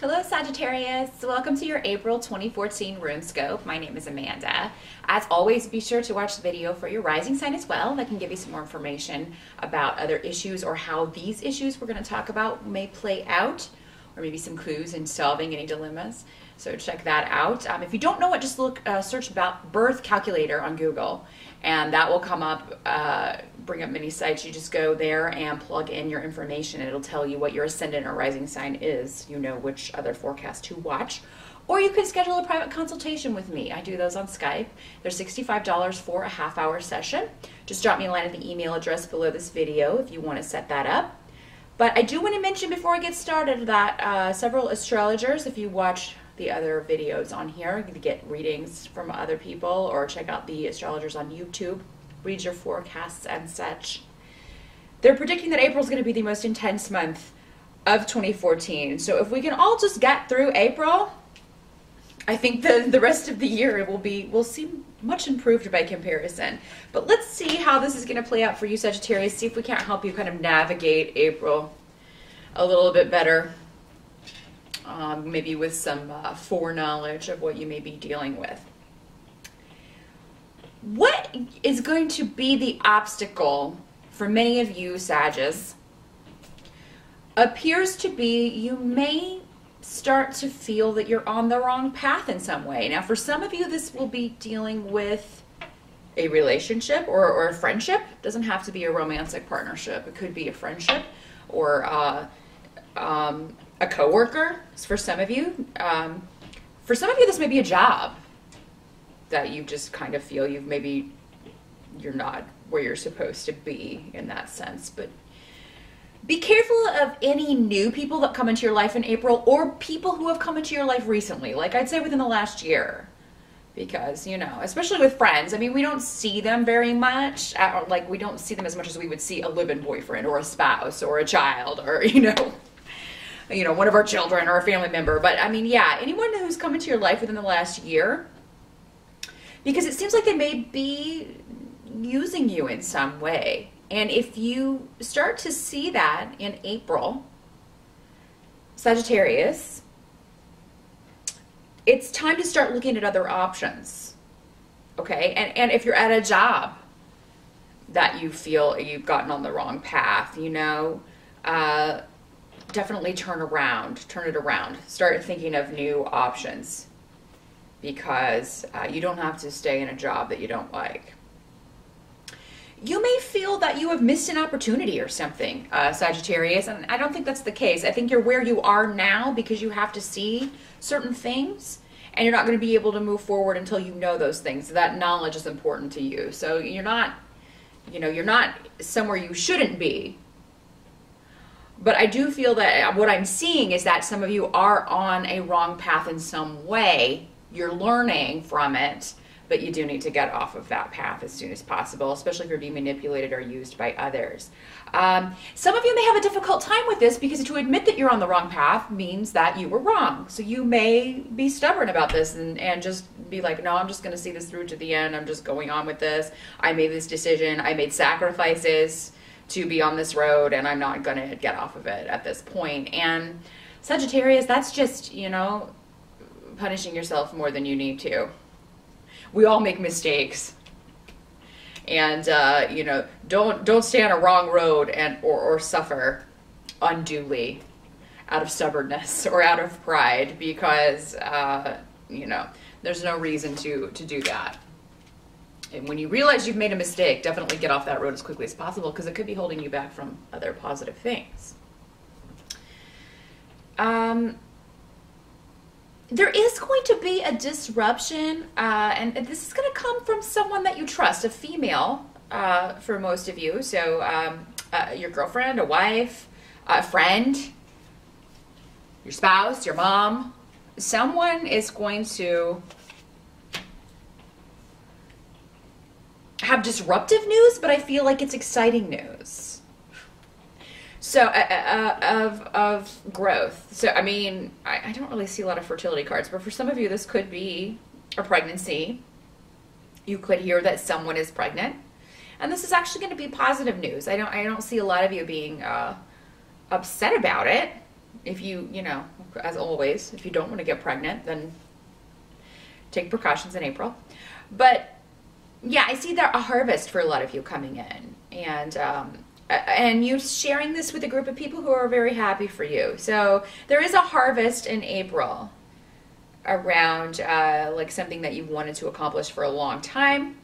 Hello Sagittarius, welcome to your April 2014 Runescope. My name is Amanda. As always, be sure to watch the video for your rising sign as well. That can give you some more information about other issues or how these issues we're going to talk about may play out, or maybe some clues in solving any dilemmas. So check that out. If you don't know what, just search about birth calculator on Google, and that will come up, bring up many sites. You just go there and plug in your information. It'll tell you what your ascendant or rising sign is. You know which other forecast to watch. Or you can schedule a private consultation with me. I do those on Skype. They're $65 for a half-hour session. Just drop me a line at the email address below this video if you want to set that up. But I do want to mention before I get started that several astrologers, if you watch the other videos on here, you can get readings from other people or check out the astrologers on YouTube, read your forecasts and such. They're predicting that April is going to be the most intense month of 2014. So if we can all just get through April, I think the rest of the year will seem much improved by comparison. But let's see how this is going to play out for you, Sagittarius. See if we can't help you kind of navigate April a little bit better. Maybe with some foreknowledge of what you may be dealing with. What is going to be the obstacle for many of you, Sagittarius, appears to be you may start to feel that you're on the wrong path in some way. Now, for some of you, this will be dealing with a relationship or a friendship. It doesn't have to be a romantic partnership. It could be a friendship or a coworker. For some of you, this may be a job that you just kind of feel you're not where you're supposed to be in that sense. But be careful of any new people that come into your life in April or people who have come into your life recently, like I'd say within the last year. Because, you know, especially with friends, I mean, we don't see them very much. Like, we don't see them as much as we would see a live-in boyfriend or a spouse or a child or, you know, one of our children or a family member. But I mean, yeah, anyone who's come into your life within the last year, because it seems like they may be using you in some way. And if you start to see that in April, Sagittarius, it's time to start looking at other options. Okay? And if you're at a job that you feel you've gotten on the wrong path, you know, definitely turn it around. Start thinking of new options, because you don't have to stay in a job that you don't like. You may feel that you have missed an opportunity or something, Sagittarius, and I don't think that's the case. I think you're where you are now because you have to see certain things, and you're not going to be able to move forward until you know those things. That knowledge is important to you. So you're not somewhere you shouldn't be. But I do feel that what I'm seeing is that some of you are on a wrong path in some way. You're learning from it, but you do need to get off of that path as soon as possible, especially if you're being manipulated or used by others. Some of you may have a difficult time with this because to admit that you're on the wrong path means that you were wrong. So you may be stubborn about this and just be like, no, I'm just going to see this through to the end. I'm just going on with this. I made this decision. I made sacrifices to be on this road, and I'm not going to get off of it at this point. And Sagittarius, that's just, you know, punishing yourself more than you need to. We all make mistakes, and you know, don't stay on a wrong road or suffer unduly out of stubbornness or out of pride, because you know, there's no reason to do that. And when you realize you've made a mistake, definitely get off that road as quickly as possible, because it could be holding you back from other positive things. There is going to be a disruption, and this is going to come from someone that you trust, a female for most of you. So your girlfriend, a wife, a friend, your spouse, your mom. Someone is going to have disruptive news, but I feel like it's exciting news. So, of growth. So, I mean, I don't really see a lot of fertility cards, but for some of you, this could be a pregnancy. You could hear that someone is pregnant, and this is actually going to be positive news. I don't see a lot of you being upset about it. If you, you know, as always, if you don't want to get pregnant, then take precautions in April. But yeah, I see there a harvest for a lot of you coming in, and you sharing this with a group of people who are very happy for you. So there is a harvest in April around like something that you've wanted to accomplish for a long time,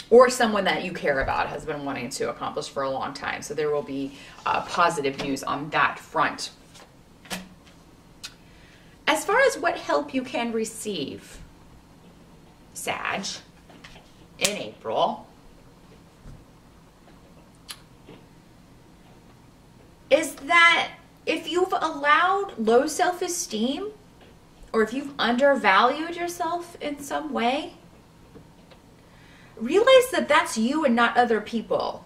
or someone that you care about has been wanting to accomplish for a long time. So there will be positive news on that front. As far as what help you can receive, Sag, in April, is that if you've allowed low self-esteem, or if you've undervalued yourself in some way, realize that that's you and not other people.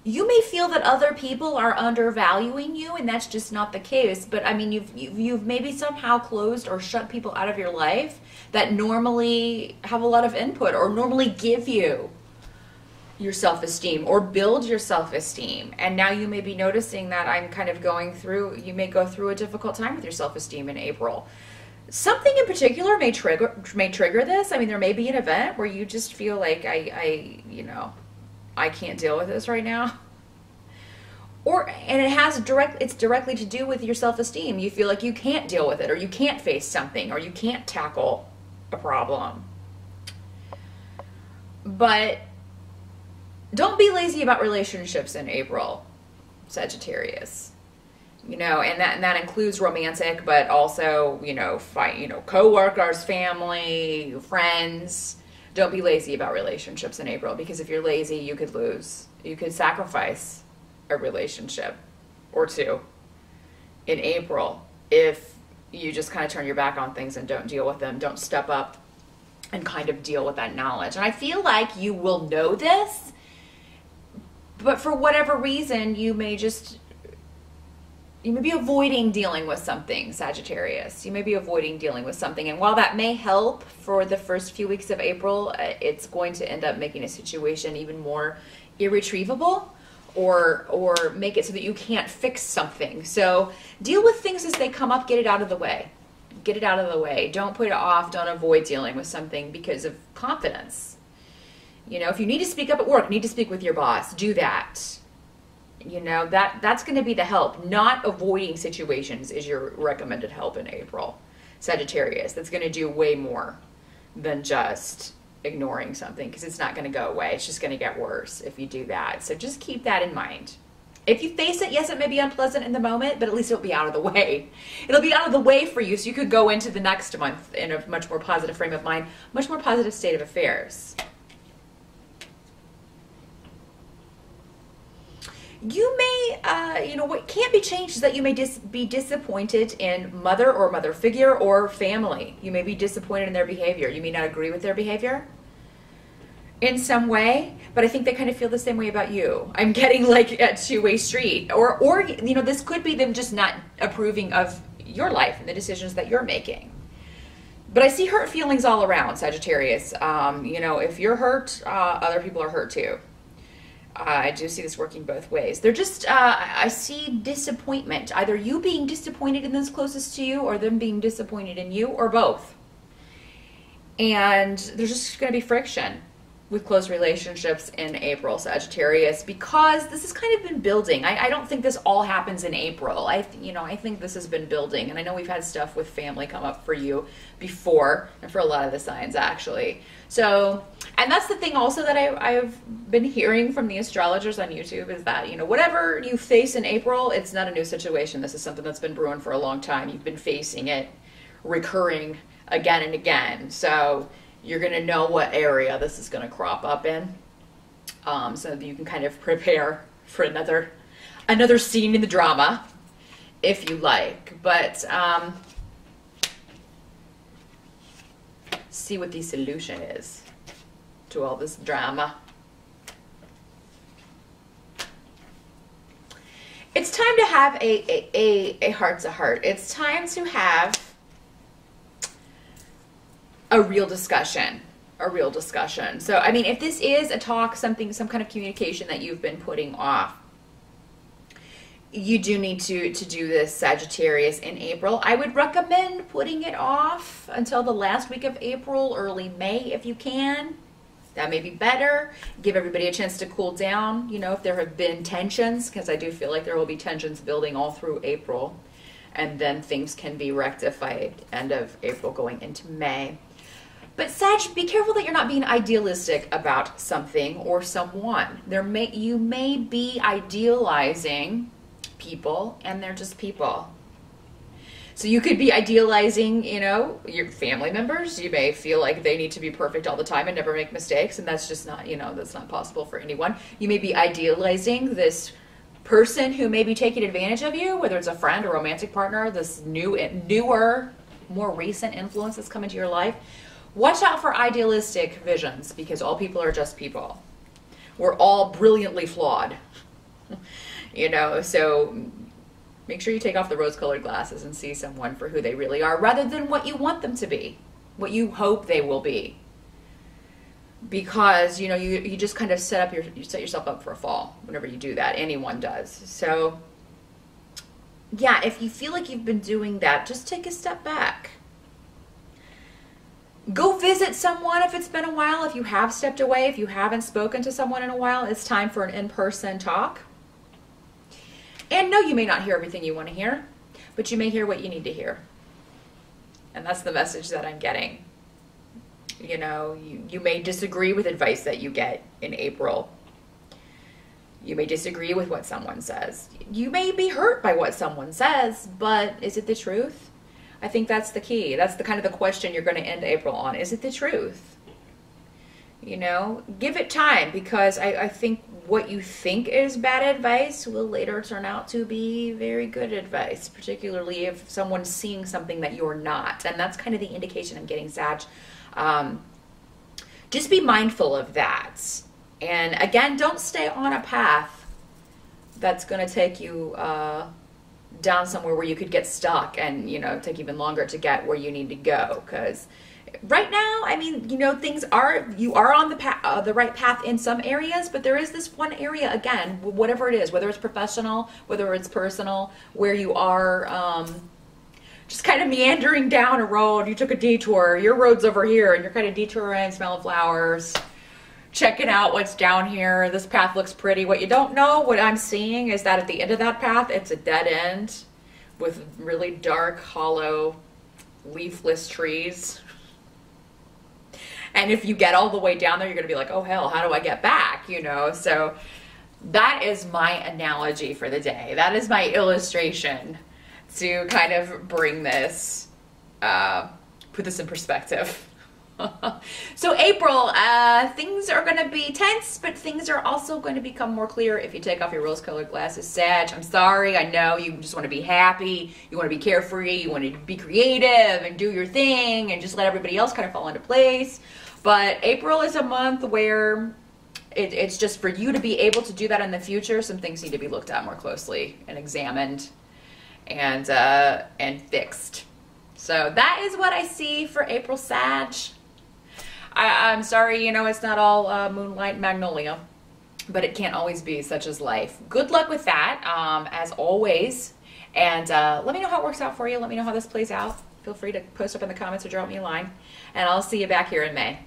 You may feel that other people are undervaluing you, and that's just not the case. But I mean, you've maybe somehow closed or shut people out of your life that normally have a lot of input, or normally give you your self-esteem or build your self-esteem. And now you may be noticing that I'm kind of going through, you may go through a difficult time with your self-esteem in April. Something in particular may trigger this. I mean, there may be an event where you just feel like I can't deal with this right now. And it's directly to do with your self-esteem. You feel like you can't deal with it, or you can't face something, or you can't tackle a problem. But don't be lazy about relationships in April, Sagittarius. You know, and that includes romantic, but also, co-workers, family, friends. Don't be lazy about relationships in April, because if you're lazy, you could lose. You could sacrifice a relationship or two in April if you just kind of turn your back on things and don't deal with them. Don't step up and kind of deal with that knowledge. And I feel like you will know this, but for whatever reason, you may be avoiding dealing with something, Sagittarius. You may be avoiding dealing with something. And while that may help for the first few weeks of April, it's going to end up making a situation even more irretrievable, or make it so that you can't fix something. So deal with things as they come up. Get it out of the way. Get it out of the way. Don't put it off. Don't avoid dealing with something because of confidence. You know, if you need to speak up at work, need to speak with your boss, do that. You know, that's going to be the help. Not avoiding situations is your recommended help in April, Sagittarius. That's going to do way more than just ignoring something, because it's not going to go away. It's just going to get worse if you do that. So just keep that in mind. If you face it, yes, it may be unpleasant in the moment, but at least it'll be out of the way. It'll be out of the way for you, so you could go into the next month in a much more positive frame of mind, much more positive state of affairs. You may, what can't be changed is that you may be disappointed in mother or mother figure or family. You may be disappointed in their behavior. You may not agree with their behavior in some way, but I think they kind of feel the same way about you. I'm getting like a two-way street. Or this could be them just not approving of your life and the decisions that you're making. But I see hurt feelings all around, Sagittarius. If you're hurt, other people are hurt too. I do see this working both ways. They're just, I see disappointment. Either you being disappointed in those closest to you, or them being disappointed in you, or both. And there's just going to be friction with close relationships in April, Sagittarius, because this has kind of been building. I don't think this all happens in April. I think this has been building. And I know we've had stuff with family come up for you before, and for a lot of the signs, actually. So, and that's the thing also that I've been hearing from the astrologers on YouTube, is that, whatever you face in April, it's not a new situation. This is something that's been brewing for a long time. You've been facing it recurring again and again. So you're going to know what area this is going to crop up in, so that you can kind of prepare for another scene in the drama, if you like. But see what the solution is to all this drama. It's time to have a heart-to-heart. It's time to have a real discussion. So, I mean, if this is a talk, some kind of communication that you've been putting off, you do need to do this, Sagittarius, in April. I would recommend putting it off until the last week of April, early May if you can. That may be better. Give everybody a chance to cool down, you know, if there have been tensions, because I do feel like there will be tensions building all through April. And then things can be rectified end of April going into May. But Sag, be careful that you're not being idealistic about something or someone. You may be idealizing people, and they're just people. So you could be idealizing, you know, your family members. You may feel like they need to be perfect all the time and never make mistakes, and that's just not, you know, that's not possible for anyone. You may be idealizing this person who may be taking advantage of you, whether it's a friend or romantic partner, this newer, more recent influence that's come into your life. Watch out for idealistic visions, because all people are just people. We're all brilliantly flawed. You know, so make sure you take off the rose-colored glasses and see someone for who they really are, rather than what you want them to be, what you hope they will be. Because, you know, you just kind of set yourself up for a fall whenever you do that. Anyone does. So, yeah, if you feel like you've been doing that, just take a step back. Go visit someone if it's been a while. If you have stepped away, if you haven't spoken to someone in a while, it's time for an in-person talk. And no, you may not hear everything you want to hear, but you may hear what you need to hear. And that's the message that I'm getting. You know, you may disagree with advice that you get in April. You may disagree with what someone says. You may be hurt by what someone says, but is it the truth? I think that's the key. That's the kind of the question you're going to end April on. Is it the truth? You know, give it time, because I think what you think is bad advice will later turn out to be very good advice, particularly if someone's seeing something that you're not. And that's kind of the indication I'm getting, Sag. Just be mindful of that. And again, don't stay on a path that's going to take you down somewhere where you could get stuck and, you know, take even longer to get where you need to go. Because right now, I mean, you know, you are on the right path in some areas, but there is this one area, again, whatever it is, whether it's professional, whether it's personal, where you are just kind of meandering down a road. You took a detour, your road's over here, and you're kind of detouring, smelling flowers, checking out what's down here. This path looks pretty. What you don't know, what I'm seeing, is that at the end of that path, it's a dead end with really dark, hollow, leafless trees. And if you get all the way down there, you're going to be like, oh hell, how do I get back? You know, so that is my analogy for the day. That is my illustration to kind of bring this, put this in perspective. So April, things are going to be tense, but things are also going to become more clear if you take off your rose-colored glasses. Sag, I'm sorry. I know you just want to be happy. You want to be carefree. You want to be creative and do your thing and just let everybody else kind of fall into place. But April is a month where it's just for you to be able to do that in the future. Some things need to be looked at more closely and examined and fixed. So that is what I see for April, Sag. I'm sorry, you know, it's not all moonlight magnolia, but it can't always be, such as life. Good luck with that, as always. And let me know how it works out for you. Let me know how this plays out. Feel free to post up in the comments or drop me a line. And I'll see you back here in May.